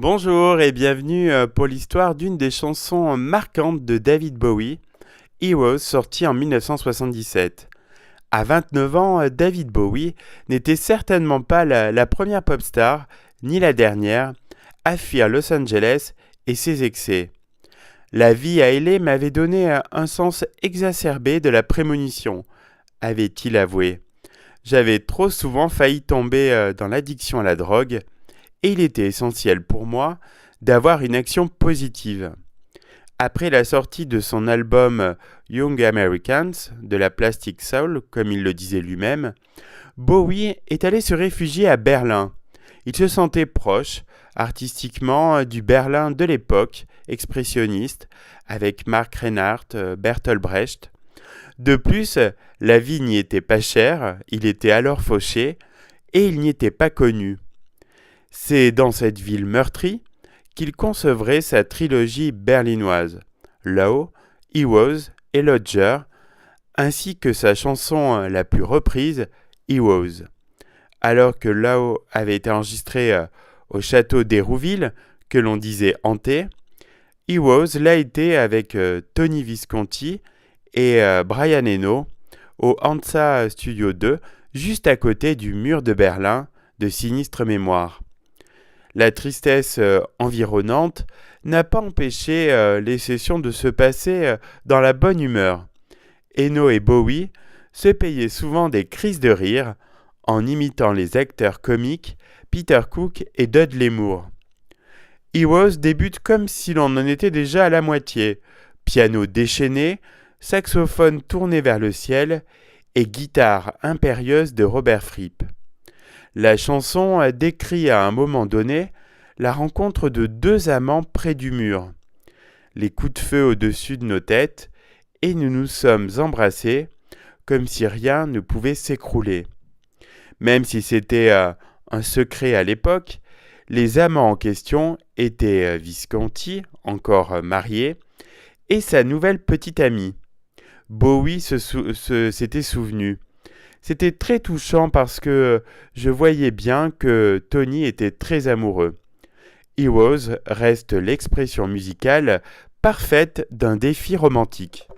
Bonjour et bienvenue pour l'histoire d'une des chansons marquantes de David Bowie, Heroes, sortie en 1977. À 29 ans, David Bowie n'était certainement pas la première pop star, ni la dernière, à fuir Los Angeles et ses excès. La vie à LA m'avait donné un sens exacerbé de la prémonition, avait-il avoué. J'avais trop souvent failli tomber dans l'addiction à la drogue, et il était essentiel pour moi d'avoir une action positive. Après la sortie de son album Young Americans, de la Plastic Soul, comme il le disait lui-même, Bowie est allé se réfugier à Berlin. Il se sentait proche, artistiquement, du Berlin de l'époque, expressionniste, avec Mark Reinhardt, Bertolt Brecht. De plus, la vie n'y était pas chère, il était alors fauché, et il n'y était pas connu. C'est dans cette ville meurtrie qu'il concevrait sa trilogie berlinoise, Law, Heroes et Lodger, ainsi que sa chanson la plus reprise, Heroes. Alors que Law avait été enregistré au château d'Hérouville, que l'on disait hanté, Heroes l'a été avec Tony Visconti et Brian Eno au Hansa Studio 2, juste à côté du mur de Berlin de sinistre mémoire. La tristesse environnante n'a pas empêché les sessions de se passer dans la bonne humeur. Eno et Bowie se payaient souvent des crises de rire en imitant les acteurs comiques Peter Cook et Dudley Moore. Heroes débute comme si l'on en était déjà à la moitié. Piano déchaîné, saxophone tourné vers le ciel et guitare impérieuse de Robert Fripp. La chanson décrit à un moment donné la rencontre de deux amants près du mur, les coups de feu au-dessus de nos têtes, et nous nous sommes embrassés comme si rien ne pouvait s'écrouler. Même si c'était un secret à l'époque, les amants en question étaient Visconti, encore marié, et sa nouvelle petite amie. Bowie s'était souvenu. C'était très touchant parce que je voyais bien que Tony était très amoureux. Heroes reste l'expression musicale parfaite d'un défi romantique.